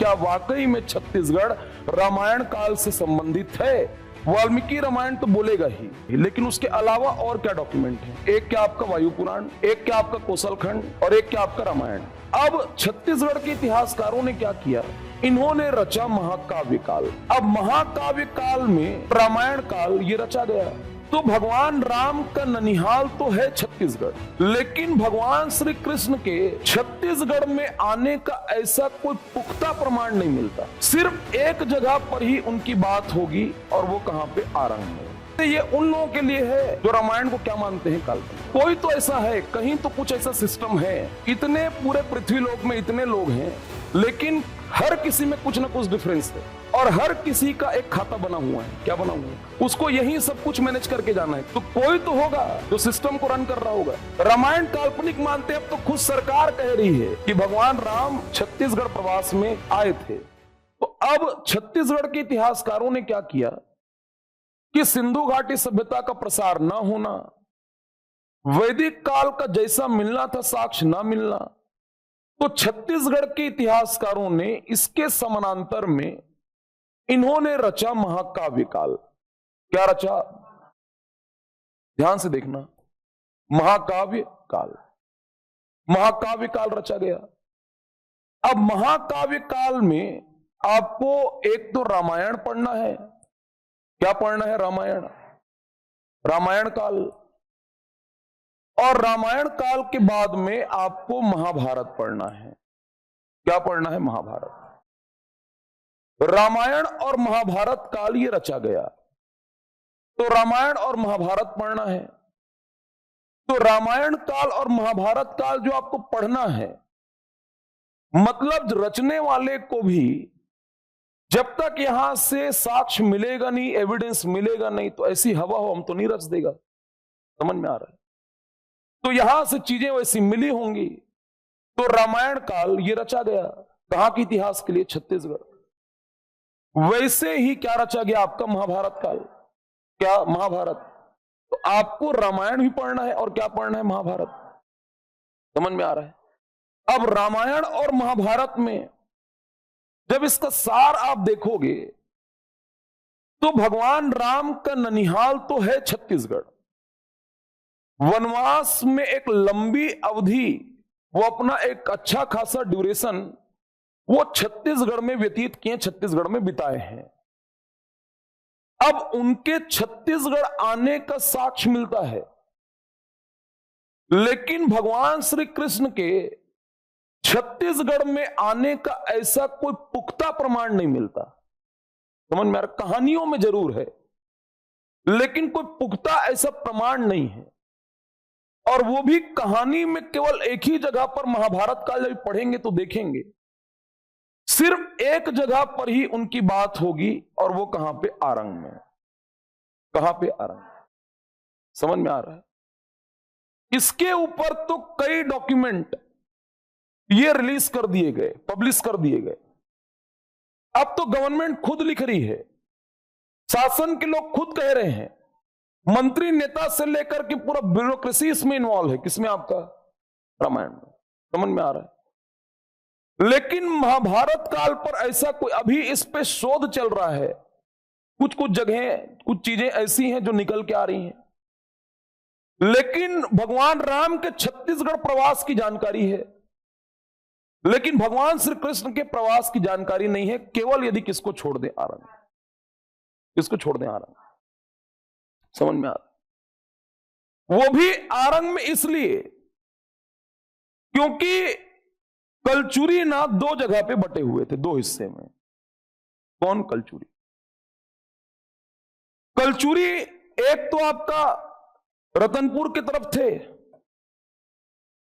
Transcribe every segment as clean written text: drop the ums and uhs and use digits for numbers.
क्या वाकई में छत्तीसगढ़ रामायण काल से संबंधित है? वाल्मीकि रामायण तो बोलेगा ही, लेकिन उसके अलावा और क्या डॉक्यूमेंट है? एक क्या आपका वायु पुराण, एक क्या आपका कोसल खंड और एक क्या आपका रामायण। अब छत्तीसगढ़ के इतिहासकारों ने क्या किया, इन्होंने रचा महाकाव्य काल। अब महाकाव्य काल में रामायण काल ये रचा गया। तो भगवान राम का ननिहाल तो है छत्तीसगढ़, लेकिन भगवान श्री कृष्ण के छत्तीसगढ़ में आने का ऐसा कोई पुख्ता प्रमाण नहीं मिलता। सिर्फ एक जगह पर ही उनकी बात होगी, और वो कहां पे? आरंग में। ये उन लोगों के लिए है जो रामायण को क्या मानते हैं, काल्पनिक। कोई तो ऐसा है, कहीं तो कुछ ऐसा सिस्टम है। इतने पूरे पृथ्वीलोक में इतने लोग हैं, लेकिन हर किसी में कुछ ना कुछ डिफरेंस है, और हर किसी का एक खाता बना हुआ है। क्या बना हुआ है? उसको यही सब कुछ मैनेज करके जाना है। तो कोई तो होगा जो सिस्टम को रन कर रहा होगा। रामायण काल्पनिक मानते हैं, अब तो खुद सरकार कह रही है कि भगवान राम छत्तीसगढ़ प्रवास में आए थे। तो अब छत्तीसगढ़ के इतिहासकारों ने क्या किया कि सिंधु घाटी सभ्यता का प्रसार ना होना, वैदिक काल का जैसा मिलना था साक्ष्य ना मिलना, तो छत्तीसगढ़ के इतिहासकारों ने इसके समानांतर में इन्होंने रचा महाकाव्य काल। क्या रचा? ध्यान से देखना, महाकाव्य काल। महाकाव्य काल रचा गया। अब महाकाव्य काल में आपको एक तो रामायण पढ़ना है। क्या पढ़ना है? रामायण। रामायण काल, और रामायण काल के बाद में आपको महाभारत पढ़ना है। क्या पढ़ना है? महाभारत। रामायण और महाभारत काल ये रचा गया, तो रामायण और महाभारत पढ़ना है। तो रामायण काल और महाभारत काल जो आपको पढ़ना है, मतलब रचने वाले को भी जब तक यहां से साक्ष्य मिलेगा नहीं, एविडेंस मिलेगा नहीं, तो ऐसी हवा हो हम तो नहीं रच देगा। समझ में आ रहा है? तो यहां से चीजें वैसी मिली होंगी। तो रामायण काल ये रचा गया, कहां के इतिहास के लिए? छत्तीसगढ़। वैसे ही क्या रचा गया आपका? महाभारत काल। क्या? महाभारत। तो आपको रामायण भी पढ़ना है और क्या पढ़ना है? महाभारत। समझ में आ रहा है? अब रामायण और महाभारत में जब इसका सार आप देखोगे, तो भगवान राम का ननिहाल तो है छत्तीसगढ़। वनवास में एक लंबी अवधि, वो अपना एक अच्छा खासा ड्यूरेशन वो छत्तीसगढ़ में व्यतीत किए, छत्तीसगढ़ में बिताए हैं। अब उनके छत्तीसगढ़ आने का साक्ष्य मिलता है, लेकिन भगवान श्री कृष्ण के छत्तीसगढ़ में आने का ऐसा कोई पुख्ता प्रमाण नहीं मिलता। समझ में आ रहा? कहानियों में जरूर है, लेकिन कोई पुख्ता ऐसा प्रमाण नहीं है। और वो भी कहानी में केवल एक ही जगह पर, महाभारत काल जब पढ़ेंगे तो देखेंगे, सिर्फ एक जगह पर ही उनकी बात होगी, और वो कहां पे? आरंग में। कहां पे? आरंग। समझ में आ रहा है? इसके ऊपर तो कई डॉक्यूमेंट ये रिलीज कर दिए गए, पब्लिश कर दिए गए। अब तो गवर्नमेंट खुद लिख रही है, शासन के लोग खुद कह रहे हैं, मंत्री नेता से लेकर के पूरा ब्यूरोक्रेसी इसमें इन्वॉल्व है। किसमें? आपका रामायण में। समझ में आ रहा है? लेकिन महाभारत काल पर ऐसा कोई, अभी इस पे शोध चल रहा है। कुछ कुछ जगह कुछ चीजें ऐसी हैं जो निकल के आ रही हैं, लेकिन भगवान राम के छत्तीसगढ़ प्रवास की जानकारी है, लेकिन भगवान श्री कृष्ण के प्रवास की जानकारी नहीं है। केवल यदि किसको छोड़ दें? आरंग। किसको छोड़ दें? आरंग। समझ में आ रहा? वो भी आरंग में इसलिए क्योंकि कलचुरी नाथ दो जगह पे बटे हुए थे, दो हिस्से में। कौन कलचुरी? कलचुरी एक तो आपका रतनपुर की तरफ थे,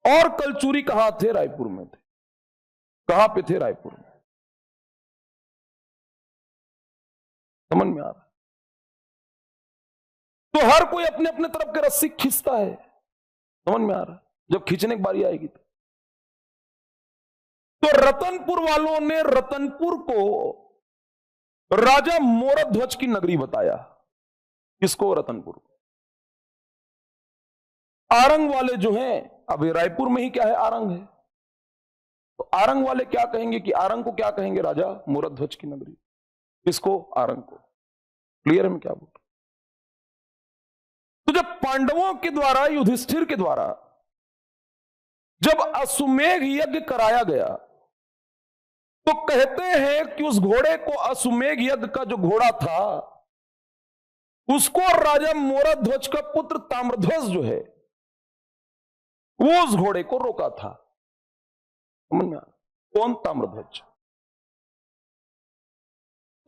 और कलचुरी कहां थे? रायपुर में थे। कहां पे थे? रायपुर में। समझ में आ रहा है? तो हर कोई अपने अपने तरफ के रस्सी खींचता है। समझ में आ रहा है? जब खींचने की बारी आएगी तो रतनपुर वालों ने रतनपुर को राजा मोरध्वज की नगरी बताया। किसको? रतनपुर को। आरंग वाले जो हैं, अब रायपुर में ही क्या है? आरंग है। तो आरंग वाले क्या कहेंगे कि आरंग को क्या कहेंगे? राजा मोरध्वज की नगरी। किसको? आरंग को। क्लियर है मैं क्या बोल रहा हूं? तो जब पांडवों के द्वारा, युधिष्ठिर के द्वारा जब अश्वमेध यज्ञ कराया गया, तो कहते हैं कि उस घोड़े को, अश्वमेध यज्ञ का जो घोड़ा था, उसको राजा मोरध्वज का पुत्र ताम्रध्वज जो है, वो उस घोड़े को रोका था। समझ में? कौन? ताम्रध्वज।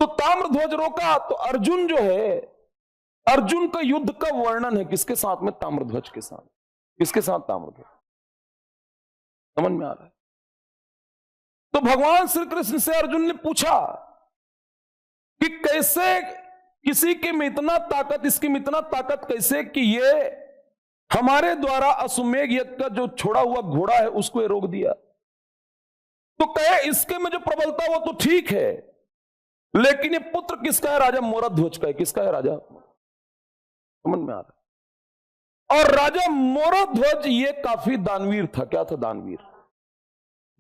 तो ताम्रध्वज रोका, तो अर्जुन जो है, अर्जुन का युद्ध का वर्णन है किसके साथ में? ताम्रध्वज के साथ। किसके साथ? ताम्रध्वज। समझ में आ रहा है? तो भगवान श्री कृष्ण से अर्जुन ने पूछा कि कैसे किसी के में इतना ताकत, इसकी में इतना ताकत कैसे कि ये हमारे द्वारा अश्वमेध यज्ञ का जो छोड़ा हुआ घोड़ा है उसको ये रोक दिया। तो कहे इसके में जो प्रबलता वो तो ठीक है, लेकिन ये पुत्र किसका है? राजा मोरध्वज का है। किसका है? राजा। समझ में आ रहा है? और राजा मोरध्वज ये काफी दानवीर था। क्या था? दानवीर।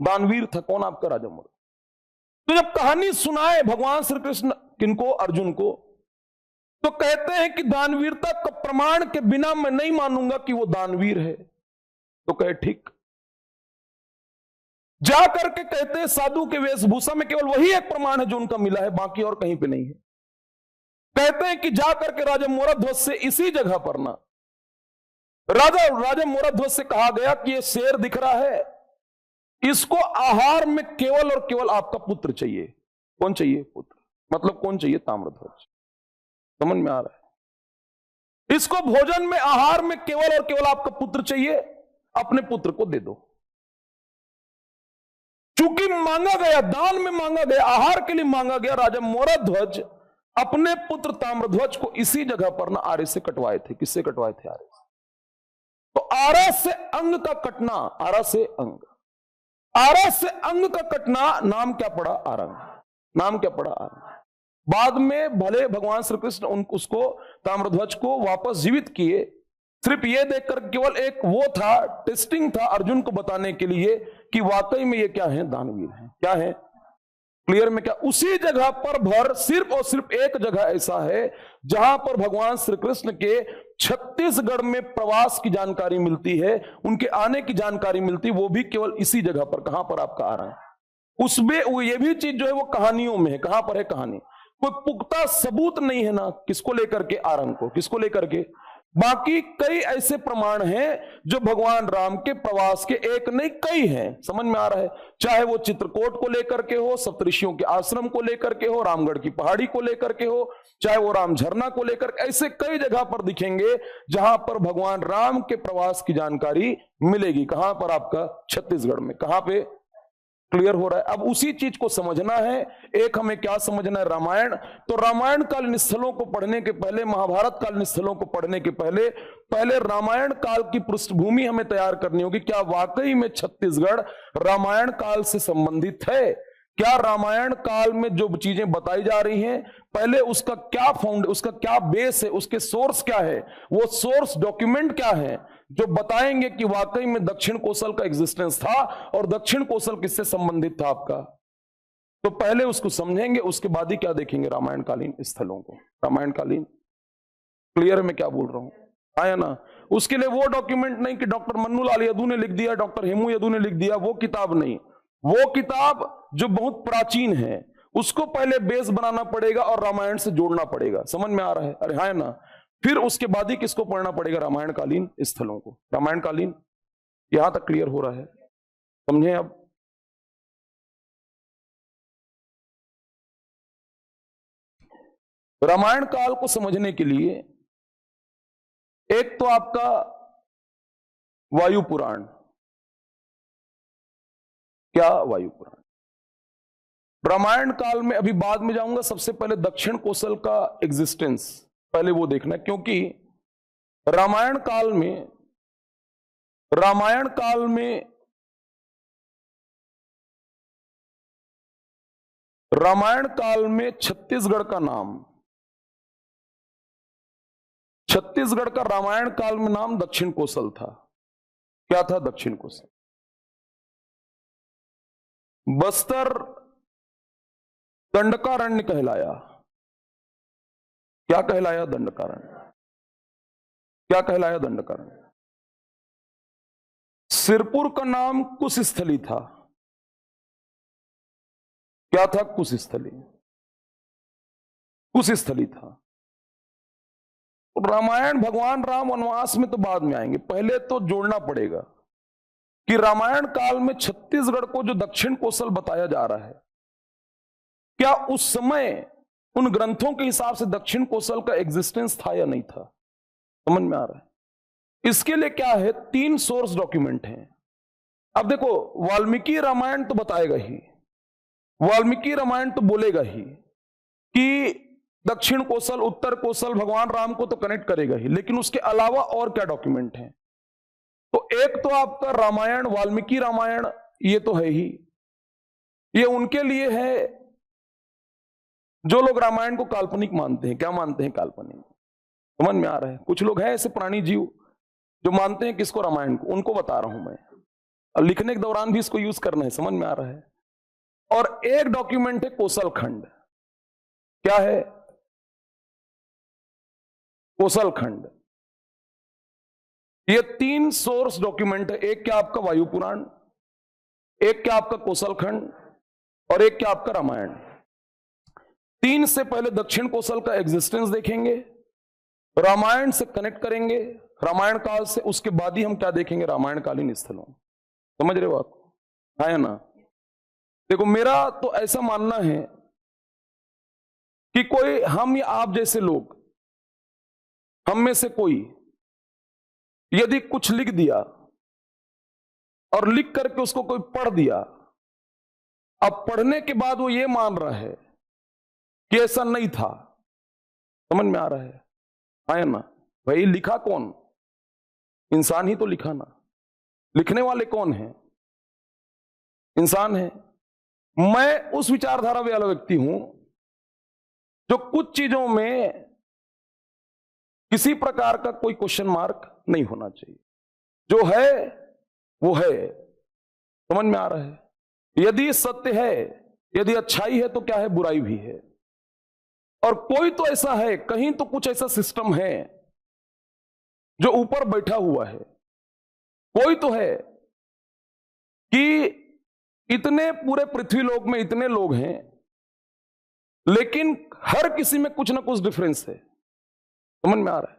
दानवीर था। कौन? आपका राजा मोरध्वज। तो जब कहानी सुनाए भगवान श्री कृष्ण किनको? अर्जुन को, तो कहते हैं कि दानवीरता का प्रमाण के बिना मैं नहीं मानूंगा कि वो दानवीर है। तो कहे ठीक। जाकर के कहते हैं साधु के वेशभूषा में केवल वही एक प्रमाण है जो उनका मिला है, बाकी और कहीं पे नहीं है। कहते हैं कि जाकर के राजा मोरध्वज से इसी जगह पर ना राजा मोरध्वज से कहा गया कि ये शेर दिख रहा है, इसको आहार में केवल और केवल आपका पुत्र चाहिए। कौन चाहिए? पुत्र। मतलब कौन चाहिए? ताम्रध्वज। समझ में आ रहा है? इसको भोजन में, आहार में केवल और केवल आपका पुत्र चाहिए, अपने पुत्र को दे दो। चूंकि मांगा गया, दान में मांगा गया, आहार के लिए मांगा गया, राजा मोरध्वज अपने पुत्र ताम्रध्वज को इसी जगह पर ना आरे से कटवाए थे। किससे कटवाए थे? आरे से। तो आरा से अंग का कटना, आरा से अंग, आरा से अंग का कटना, नाम क्या पड़ा? आरंग। नाम क्या पड़ा? आरंग। बाद में भले भगवान श्री कृष्ण उसको, ताम्रध्वज को वापस जीवित किए, सिर्फ ये देखकर केवल एक वो था, टेस्टिंग था अर्जुन को बताने के लिए कि वाकई में ये क्या है? दानवीर है। क्या है? क्लियर में क्या? उसी जगह पर भर, सिर्फ और सिर्फ एक जगह ऐसा है जहां पर भगवान श्री कृष्ण के छत्तीसगढ़ में प्रवास की जानकारी मिलती है, उनके आने की जानकारी मिलती, वो भी केवल इसी जगह पर। कहां पर? आपका आ रहा है। उसमें ये भी चीज जो है वो कहानियों में है। कहां पर है कहानी? कोई पुख्ता सबूत नहीं है ना। किसको लेकर के? आरंग को। किसको लेकर के? बाकी कई ऐसे प्रमाण हैं जो भगवान राम के प्रवास के, एक नहीं कई हैं। समझ में आ रहा है? चाहे वो चित्रकूट को लेकर के हो, सप्तऋषियों के आश्रम को लेकर के हो, रामगढ़ की पहाड़ी को लेकर के हो, चाहे वो राम झरना को लेकर, ऐसे कई जगह पर दिखेंगे जहां पर भगवान राम के प्रवास की जानकारी मिलेगी। कहां पर? आपका छत्तीसगढ़ में। कहां पे? क्लियर हो रहा है? अब उसी चीज को समझना है। एक हमें क्या समझना है? रामायण। तो रामायण कालीन स्थलों को पढ़ने के पहले, महाभारत कालीन स्थलों को पढ़ने के पहले, पहले रामायण काल की पृष्ठभूमि हमें तैयार करनी होगी। क्या वाकई में छत्तीसगढ़ रामायण काल से संबंधित है? क्या रामायण काल में जो चीजें बताई जा रही हैं, पहले उसका क्या उसका क्या बेस है, उसके सोर्स क्या है, वो सोर्स डॉक्यूमेंट क्या है जो बताएंगे कि वाकई में दक्षिण कोसल का एग्जिस्टेंस था, और दक्षिण कोसल किससे संबंधित था आपका? तो पहले उसको समझेंगे, उसके बाद ही क्या देखेंगे? रामायण कालीन स्थलों को। रामायण कालीन। क्लियर है मैं क्या बोल रहा हूं? आया ना? उसके लिए वो डॉक्यूमेंट नहीं कि डॉक्टर मन्नूलाल यदू ने लिख दिया, डॉक्टर हेमू यदू ने लिख दिया, वो किताब नहीं। वो किताब जो बहुत प्राचीन है, उसको पहले बेस बनाना पड़ेगा और रामायण से जोड़ना पड़ेगा। समझ में आ रहा है? अरे हाँ ना? फिर उसके बाद ही किसको पढ़ना पड़ेगा? रामायण कालीन स्थलों को। रामायण कालीन। यहां तक क्लियर हो रहा है? समझे? अब रामायण काल को समझने के लिए एक तो आपका वायु पुराण। क्या? वायु पुराण। रामायण काल में, अभी बाद में जाऊंगा, सबसे पहले दक्षिण कोसल का एग्जिस्टेंस पहले वो देखना, क्योंकि रामायण काल में, रामायण काल में, रामायण काल में छत्तीसगढ़ का नाम, छत्तीसगढ़ का रामायण काल में नाम दक्षिण कोसल था। क्या था? दक्षिण कोसल। बस्तर दंडकारण्य कहलाया। क्या कहलाया? दंडकारण्य। क्या कहलाया? दंडकारण्य। सिरपुर का नाम कुशस्थली था। क्या था? कुशस्थली। कुशस्थली था। रामायण, भगवान राम वनवास में तो बाद में आएंगे, पहले तो जोड़ना पड़ेगा कि रामायण काल में छत्तीसगढ़ को जो दक्षिण कोसल बताया जा रहा है, क्या उस समय उन ग्रंथों के हिसाब से दक्षिण कोसल का एग्जिस्टेंस था या नहीं था? समझ में आ रहा है? इसके लिए क्या है, 3 सोर्स डॉक्यूमेंट हैं। अब देखो, वाल्मीकि रामायण तो बताएगा ही, वाल्मीकि रामायण तो बोलेगा ही कि दक्षिण कोसल, उत्तर कोसल, भगवान राम को तो कनेक्ट करेगा ही, लेकिन उसके अलावा और क्या डॉक्यूमेंट हैं? तो एक तो आपका रामायण, वाल्मीकि रामायण, ये तो है ही, ये उनके लिए है जो लोग रामायण को काल्पनिक मानते हैं। क्या मानते हैं? काल्पनिक। समझ में आ रहा है? कुछ लोग हैं ऐसे प्राणी जीव जो मानते हैं किसको? रामायण को। उनको बता रहा हूं मैं, और लिखने के दौरान भी इसको यूज करना है। समझ में आ रहा है? और एक डॉक्यूमेंट है कोसल खंड। क्या है? कोसल खंड। ये 3 सोर्स डॉक्यूमेंट है। एक क्या आपका वायु पुराण, एक क्या आपका कोसल खंड, और एक क्या आपका रामायण। 3 से पहले दक्षिण कोसल का एग्जिस्टेंस देखेंगे, रामायण से कनेक्ट करेंगे, रामायण काल से, उसके बाद ही हम क्या देखेंगे? रामायण कालीन स्थलों। समझ रहे हो बात? है ना? देखो, मेरा तो ऐसा मानना है कि कोई, हम या आप जैसे लोग, हम में से कोई यदि कुछ लिख दिया और लिख करके उसको कोई पढ़ दिया, अब पढ़ने के बाद वो ये मान रहा है कि ऐसा नहीं था। समझ में आ रहा है ना? भाई लिखा कौन? इंसान ही तो लिखा ना। लिखने वाले कौन हैं? इंसान है। मैं उस विचारधारा वाला व्यक्ति हूं जो कुछ चीजों में किसी प्रकार का कोई क्वेश्चन मार्क नहीं होना चाहिए। जो है वो है। समझ में आ रहा है? यदि सत्य है, यदि अच्छाई है, तो क्या है? बुराई भी है। और कोई तो ऐसा है, कहीं तो कुछ ऐसा सिस्टम है जो ऊपर बैठा हुआ है। कोई तो है कि इतने पूरे पृथ्वीलोक में इतने लोग हैं, लेकिन हर किसी में कुछ ना कुछ डिफरेंस है। समझ में आ रहा है?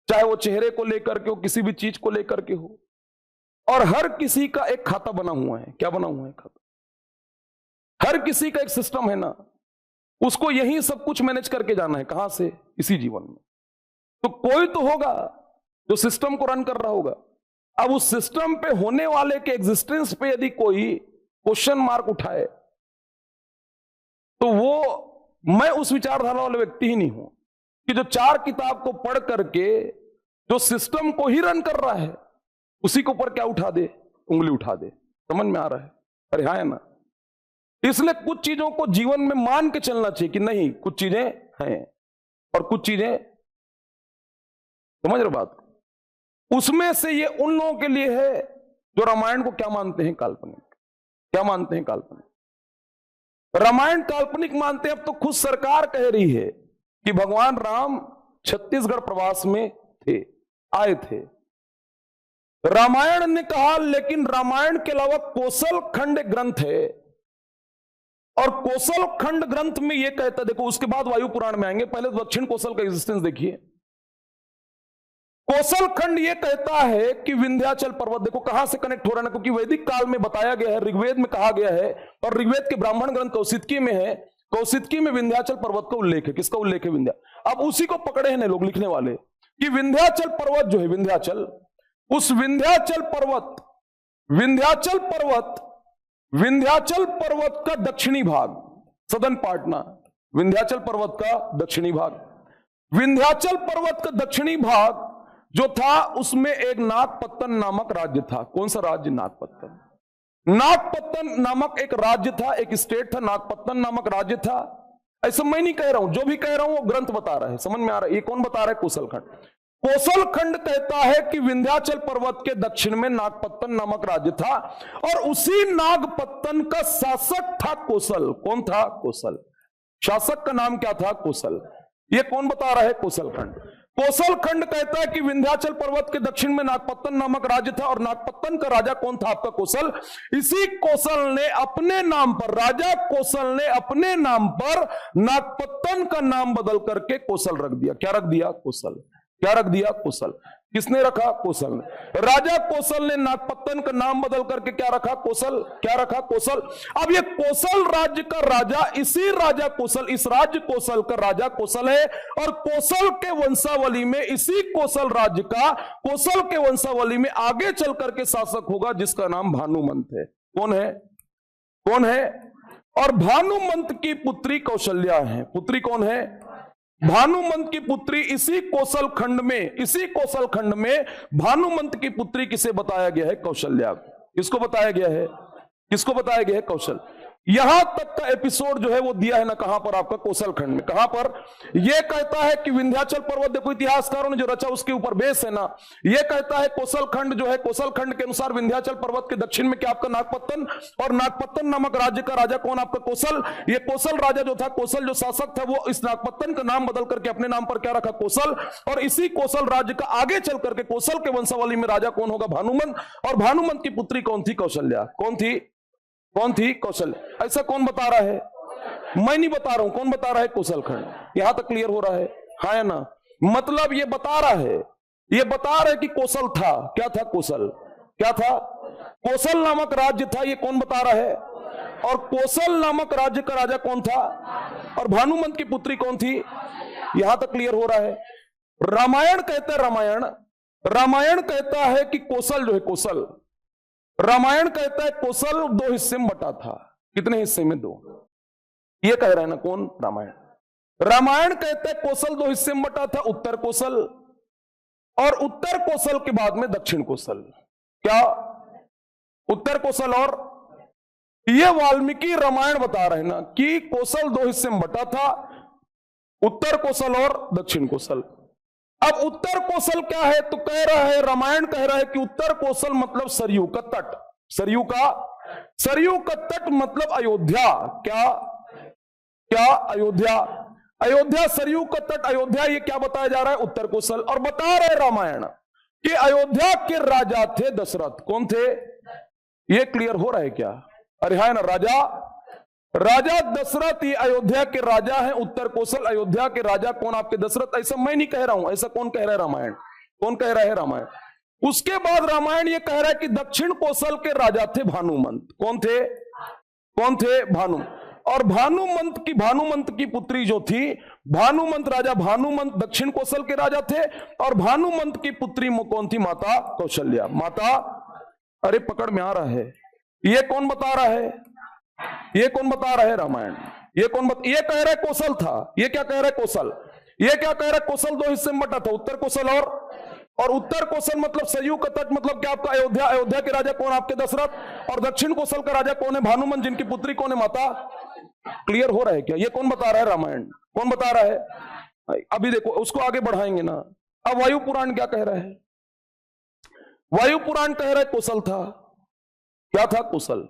चाहे वो चेहरे को लेकर के हो, किसी भी चीज को लेकर के हो, और हर किसी का एक खाता बना हुआ है। क्या बना हुआ है? खाता। हर किसी का एक सिस्टम है ना, उसको यही सब कुछ मैनेज करके जाना है। कहां से? इसी जीवन में। तो कोई तो होगा जो सिस्टम को रन कर रहा होगा। अब उस सिस्टम पे होने वाले के एग्जिस्टेंस पे यदि कोई क्वेश्चन मार्क उठाए, तो वो, मैं उस विचारधारा वाले व्यक्ति ही नहीं हूं कि जो 4 किताब को पढ़ करके जो सिस्टम को ही रन कर रहा है, उसी के ऊपर क्या उठा दे? उंगली उठा दे। समझ में आ रहा है? अरे हाँ है ना? इसलिए कुछ चीजों को जीवन में मान के चलना चाहिए कि नहीं, कुछ चीजें हैं और कुछ चीजें, समझ रहे बात? उसमें से ये उन लोगों के लिए है जो रामायण को क्या मानते हैं? काल्पनिक। क्या मानते हैं? काल्पनिक। रामायण काल्पनिक मानते हैं। अब तो खुद सरकार कह रही है कि भगवान राम छत्तीसगढ़ प्रवास में थे, आए थे। रामायण ने कहा, लेकिन रामायण के अलावा कोसल खंड ग्रंथ है, और कोसल खंड ग्रंथ में यह कहता, देखो उसके बाद वायु पुराण में आएंगे, पहले दक्षिण कोसल का एग्जिस्टेंस देखिए। कोसल खंड यह कहता है कि विंध्याचल पर्वत, देखो कहां से कनेक्ट हो रहा है ना, क्योंकि वैदिक काल में बताया गया है, ऋग्वेद में कहा गया है, और ऋग्वेद के ब्राह्मण ग्रंथ कौशितकी में है। कौशितकी में विंध्याचल पर्वत का उल्लेख है। किसका उल्लेख है? विंध्या। अब उसी को पकड़े हैं लोग लिखने वाले कि विंध्याचल पर्वत जो है, विंध्याचल, उस विंध्याचल पर्वत, विंध्याचल पर्वत, विंध्याचल पर्वत का दक्षिणी भाग, सदर्न पार्ट ना, विंध्याचल पर्वत का दक्षिणी भाग, विंध्याचल पर्वत का दक्षिणी भाग जो था, उसमें एक नागपत्तन नामक राज्य था। कौन सा राज्य? नागपत्तन। नागपत्तन नामक एक राज्य था, एक स्टेट था, नागपत्तन नामक राज्य था। ऐसा मैं नहीं कह रहा हूं, जो भी कह रहा हूं वो ग्रंथ बता रहा है। समझ में आ रहा है? ये कौन बता रहा है? कोसल खंड। कोसल खंड कहता है कि विंध्याचल पर्वत के दक्षिण में नागपत्तन नामक राज्य था और उसी नागपत्तन का शासक था कोसल। कौन था? कोसल। शासक का नाम क्या था? कोसल। ये कौन बता रहा है? कोसल खंड। कोसल खंड कहता है कि विंध्याचल पर्वत के दक्षिण में नागपत्तन नामक राज्य था और नागपत्तन का राजा कौन था? आपका कोसल। इसी कोसल ने अपने नाम पर, राजा कोसल ने अपने नाम पर नागपत्तन का नाम बदल करके कोसल रख दिया। क्या रख दिया? कोसल। क्या रख दिया? कोसल। किसने रखा? कोसल ने। राजा कोसल ने नागपत्तन का नाम बदल करके क्या रखा? कोसल। क्या रखा? कोसल। अब ये कोसल राज्य का राजा, इसी राजा कोसल, इस राज्य कोसल का राजा कोसल है और कोसल के वंशावली में, इसी कोसल राज्य का, कोसल के वंशावली में आगे चल करके शासक होगा जिसका नाम भानुमंत है। कौन है? कौन है? और भानुमंत की पुत्री कौशल्या है। पुत्री कौन है? भानुमंत की पुत्री। इसी कोसल खंड में, इसी कोसल खंड में भानुमंत की पुत्री किसे बताया गया है? कौशल्या। किसको बताया गया है? किसको बताया गया है? कौशल। यहां तक का एपिसोड जो है वो दिया है ना, कहां पर? आपका कोसल खंड में। कहां पर? यह कहता है कि विंध्याचल पर्वत, देखो इतिहासकारों ने जो रचा उसके ऊपर बेस है ना, यह कहता है कोसल खंड जो है, कोसल खंड के अनुसार विंध्याचल पर्वत के दक्षिण में क्या? आपका नागपत्तन, और नागपत्तन नामक राज्य का राजा कौन? आपका कोसल। ये कोसल राजा जो था, कोसल जो शासक था, वो इस नागपत्तन का नाम बदल करके अपने नाम पर क्या रखा? कोसल। और इसी कोसल राज्य का आगे चल करके कोसल के वंशावली में राजा कौन होगा? भानुमंत। और भानुमंत की पुत्री कौन थी? कौशल्या। कौन थी? कौन थी? कौशल्या। ऐसा कौन बता रहा है? मैं नहीं बता रहा हूं। कौन बता रहा है? कोसल खंड। यहां तक क्लियर हो रहा है? हाँ या ना? मतलब ये बता रहा है, ये बता रहा है कि कोसल था। क्या था? कोसल। क्या था? कोसल नामक राज्य था। ये कौन बता रहा है? और कोसल नामक राज्य का राजा कौन था? और भानुमंत की पुत्री कौन थी? यहां तक क्लियर हो रहा है? रामायण कहता है, रामायण कहता है कि कोसल जो है, कोसल, रामायण कहता है कोसल दो हिस्से में बटा था। कितने हिस्से में? दो। ये कह रहे हैं ना कौन? रामायण। रामायण कहता है कोसल दो हिस्से में बटा था, उत्तर कोसल और उत्तर कोसल के बाद में दक्षिण कोसल। क्या? उत्तर कोसल। और ये वाल्मीकि रामायण बता रहे हैं ना कि कोसल दो हिस्से में बटा था, उत्तर कोसल और दक्षिण कोसल। अब उत्तर कोसल क्या है? तो कह रहा है, रामायण कह रहा है कि उत्तर कोसल मतलब सरयू का तट। सरयू का तट मतलब अयोध्या। क्या? क्या? अयोध्या। अयोध्या, सरयू का तट अयोध्या। ये क्या बताया जा रहा है? उत्तर कोसल। और बता रहे रामायण कि अयोध्या के राजा थे दशरथ। कौन थे? ये क्लियर हो रहा है क्या? अरे है ना, राजा दशरथ ही अयोध्या के राजा हैं। उत्तर कोसल अयोध्या के राजा कौन? आपके दशरथ। ऐसा मैं नहीं कह रहा हूं, ऐसा कौन कह रहा है? रामायण। कौन कह रहा है? रामायण। उसके बाद रामायण ये कह रहा है कि दक्षिण कोसल के राजा थे भानुमंत। कौन थे? कौन थे? भानु। और भानुमंत की पुत्री जो थी, भानुमंत, राजा भानुमंत दक्षिण कोसल के राजा थे और भानुमंत की पुत्री कौन थी? माता कौशल्या। माता, अरे पकड़ में आ रहा है? ये कौन बता रहा है? ये कौन बता रहा है? रामायण। ये ये कह रहा है कोसल था। ये क्या कह रहा है? कोसल। ये क्या कह रहा है? कोसल दो हिस्से में बटा था, उत्तर कोसल और उत्तर कोसल मतलब सरयू का तट मतलब क्या? आपका अयोध्या। अयोध्या के राजा कौन? आपके दशरथ। और दक्षिण कोसल का राजा कौन है? भानुमंत, जिनकी पुत्री कौन है? माता। क्लियर हो रहा है क्या? ये कौन बता रहा है? रामायण। कौन बता रहा है? अभी देखो, उसको आगे बढ़ाएंगे ना। अब वायु पुराण क्या कह रहा है? वायु पुराण कह रहा है कोसल था। क्या था? कोसल।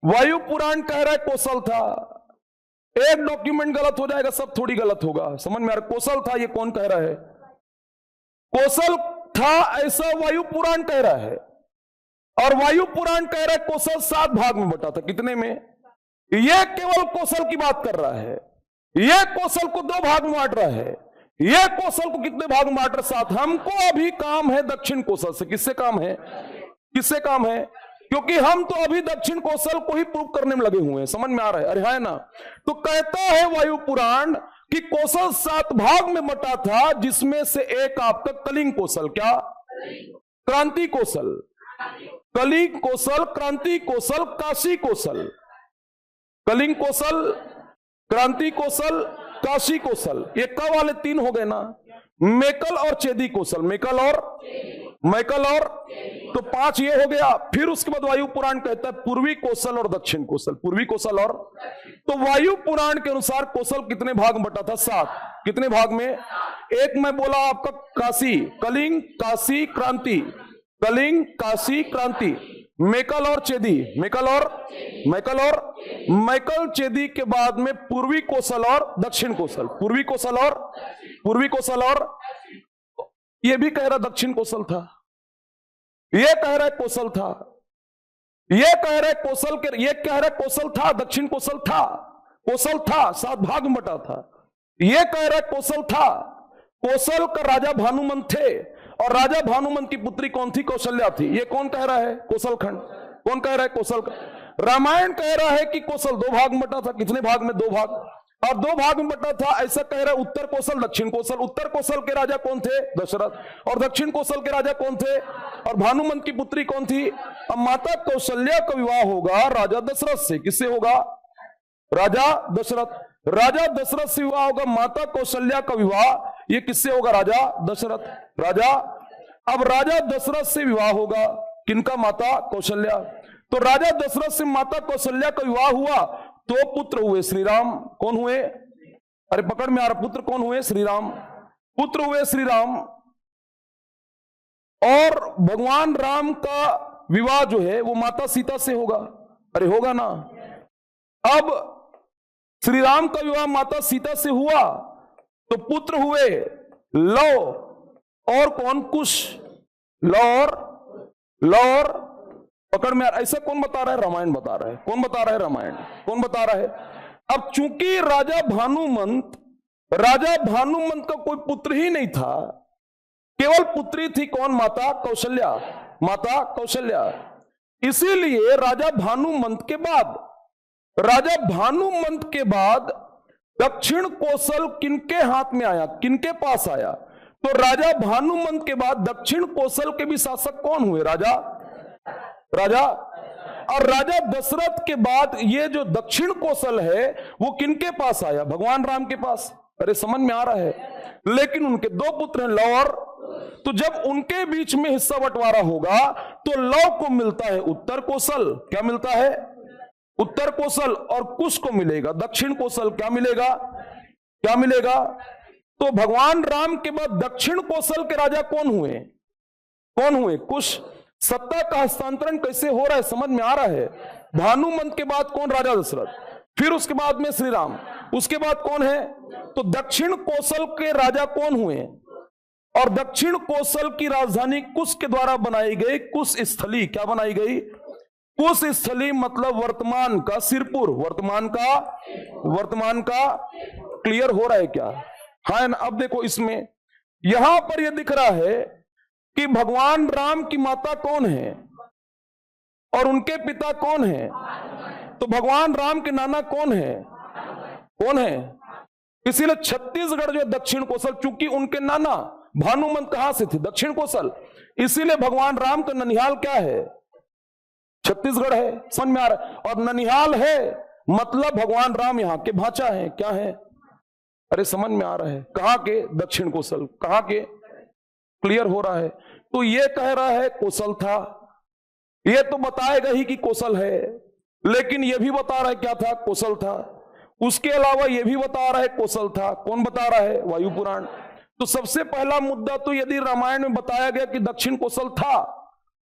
वायु पुराण कह रहा है कोसल था। एक डॉक्यूमेंट गलत हो जाएगा, सब थोड़ी गलत होगा। समझ में आ रहा? कोसल था, ये कौन कह रहा है? कोसल था, ऐसा वायु पुराण कह रहा है। और वायु पुराण कह रहा है कोसल 7 भाग में बटा था। कितने में? यह केवल कोसल की बात कर रहा है। यह कोसल को 2 भाग में बांट रहा है। यह कोसल को कितने भाग में बांट रहा? 7। हमको अभी काम है दक्षिण कोसल से। किससे काम है? किससे काम है? क्योंकि हम तो अभी दक्षिण कोसल को ही प्रूव करने में लगे हुए हैं। समझ में आ रहा है? अरे है ना? तो कहता है वायु पुराण कि कोसल 7 भाग में बटा था, जिसमें से एक आपका कलिंग कोसल। क्या? क्रांति कोसल। कलिंग कोसल, क्रांति कोसल, काशी कोसल। कलिंग कोसल, क्रांति कोसल, काशी कोसल। ये क वाले 3 हो गए ना। मेकल और चेदी कोसल। मेकल और मैकल और, तो 5 ये हो गया। फिर उसके बाद वायु पुराण कहता है पूर्वी कौशल और दक्षिण कौशल, पूर्वी कौशल और, तो वायु पुराण के अनुसार कौशल कितने भाग में बटा था? 7। कितने भाग में? एक मैं बोला आपका काशी, कलिंग, काशी, क्रांति, कलिंग, काशी, क्रांति, मैकल और चेदी, मैकल और, मैकल और, मैकल चेदी के बाद में पूर्वी कौशल और दक्षिण कौशल, पूर्वी कौशल और, पूर्वी कौशल और, ये भी कह रहा दक्षिण कौशल था, ये कह रहा है कौशल था, ये कह रहा है कौशल के, ये कह रहा है कौशल था, दक्षिण कौशल था, कौशल था 7 भाग में बटा था, ये कह रहा है कौशल था। कौशल का राजा भानुमंत थे और राजा भानुमंत की पुत्री कौन थी? कौशल्या थी। ये कौन कह रहा है? कौशल खंड। कौन कह रहा है? कौशल। रामायण कह रहा है कि कौशल 2 भाग में बटा था। कितने भाग में? 2 भाग, और 2 भाग में बटा था। ऐसा कह रहा है उत्तर कौशल, दक्षिण कौशल। उत्तर कौशल के राजा कौन थे? दशरथ। और दक्षिण कौशल के राजा कौन थे? और भानुमंत की पुत्री कौन थी? अब माता कौशल्या का विवाह होगा राजा दशरथ से। किससे होगा? राजा दशरथ। राजा दशरथ से विवाह होगा। माता कौशल्या का विवाह ये किससे होगा? राजा दशरथ। राजा, अब राजा दशरथ से विवाह होगा किनका? माता कौशल्या। तो राजा दशरथ से माता कौशल्या का विवाह हुआ तो पुत्र हुए श्री राम। कौन हुए? अरे पकड़ में आ रहा, पुत्र कौन हुए? श्री राम। पुत्र हुए श्री राम। और भगवान राम का विवाह जो है वो माता सीता से होगा। अरे होगा ना। अब श्री राम का विवाह माता सीता से हुआ तो पुत्र हुए लव और कौन? कुश। लौर, पकड़ में। ऐसा कौन बता रहा है? रामायण बता रहा है। कौन बता रहा है? रामायण। कौन बता रहा है? अब चूंकि राजा भानुमंत का कोई पुत्र ही नहीं था, केवल पुत्री थी। कौन? माता कौशल्या। माता कौशल्या। इसीलिए राजा भानुमंत के बाद दक्षिण कौशल किनके हाथ में आया? किनके पास आया? तो राजा भानुमंत के बाद दक्षिण कौशल के भी शासक कौन हुए? राजा। और राजा दशरथ के बाद ये जो दक्षिण कौशल है वो किनके पास आया? भगवान राम के पास। अरे समझ में आ रहा है। लेकिन उनके 2 पुत्र हैं, लव और, तो जब उनके बीच में हिस्सा बंटवारा होगा तो लव को मिलता है उत्तर कौशल। क्या मिलता है? उत्तर कौशल। और कुश को मिलेगा दक्षिण कौशल। क्या मिलेगा? क्या मिलेगा? तो भगवान राम के बाद दक्षिण कौशल के राजा कौन हुए? कौन हुए? कुश। सत्ता का हस्तांतरण कैसे हो रहा है? समझ में आ रहा है। भानुमंत के बाद कौन? राजा दशरथ। फिर उसके बाद में श्री राम। उसके बाद कौन है? तो दक्षिण कौशल के राजा कौन हुए? और दक्षिण कौशल की राजधानी कुश के द्वारा बनाई गई कुश स्थली। क्या बनाई गई? कुश स्थली, मतलब वर्तमान का सिरपुर। वर्तमान का क्लियर हो रहा है क्या? हाँ। अब देखो इसमें यहां पर यह दिख रहा है कि भगवान राम की माता कौन है और उनके पिता कौन है? तो भगवान राम के नाना कौन है? कौन है? इसीलिए छत्तीसगढ़ जो दक्षिण कौशल, चूंकि उनके नाना भानुमंत कहां से थे? दक्षिण कौशल। इसीलिए भगवान राम का ननिहाल क्या है? छत्तीसगढ़ है। समझ में आ रहा है। और ननिहाल है मतलब भगवान राम यहां के भांचा है। क्या है? अरे समझ में आ रहा है। कहां के? दक्षिण कौशल। कहां के? क्लियर हो रहा है। तो ये कह रहा है कौशल था, ये तो बताएगा ही कि कौशल है, लेकिन यह भी बता रहा है क्या था? कौशल था। उसके अलावा यह भी बता रहा है कौशल था। कौन बता रहा है? वायु पुराण। तो सबसे पहला मुद्दा तो यदि रामायण में बताया गया कि दक्षिण कौशल था,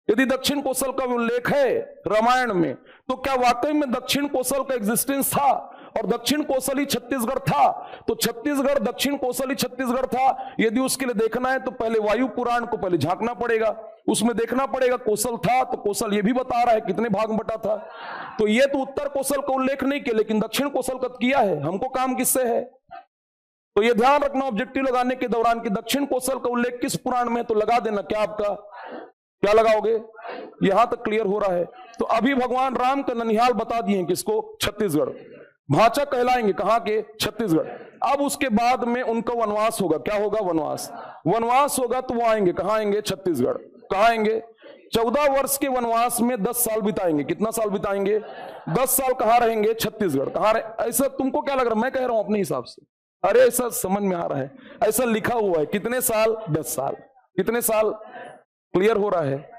यदि दक्षिण कौशल का उल्लेख है रामायण में, तो क्या वाकई में दक्षिण कौशल का एग्जिस्टेंस था और दक्षिण कौशल ही छत्तीसगढ़ था? तो छत्तीसगढ़ दक्षिण कौशल ही छत्तीसगढ़ था। यदि उसके लिए देखना है तो पहले वायु पुराण को पहले झांकना पड़ेगा, उसमें देखना पड़ेगा कौशल था। तो कौशल ये भी बता रहा है कितने भाग में बटा था। तो ये तो उत्तर कौशल का उल्लेख नहीं किया, लेकिन दक्षिण कौशल का किया है। हमको काम किससे है? तो ये ध्यान रखना ऑब्जेक्टिव लगाने के दौरान कि दक्षिण कौशल का उल्लेख किस पुराण में, तो लगा देना। क्या आपका क्या लगाओगे? यहां तक क्लियर हो रहा है। तो अभी भगवान राम का ननिहाल बता दिए किसको? छत्तीसगढ़। भांचा कहलाएंगे कहां के? छत्तीसगढ़। अब उसके बाद में उनका वनवास होगा। क्या होगा? वनवास होगा। तो वो आएंगे कहां? आएंगे छत्तीसगढ़। कहां आएंगे? 14 वर्ष के वनवास में 10 साल बिताएंगे। कितना साल बिताएंगे? 10 साल। कहां रहेंगे? छत्तीसगढ़। कहां रहे? ऐसा तुमको क्या लग रहा है? मैं कह रहा हूं अपने हिसाब से। अरे ऐसा समझ में आ रहा है, ऐसा लिखा हुआ है। कितने साल? 10 साल। कितने साल? क्लियर हो रहा है?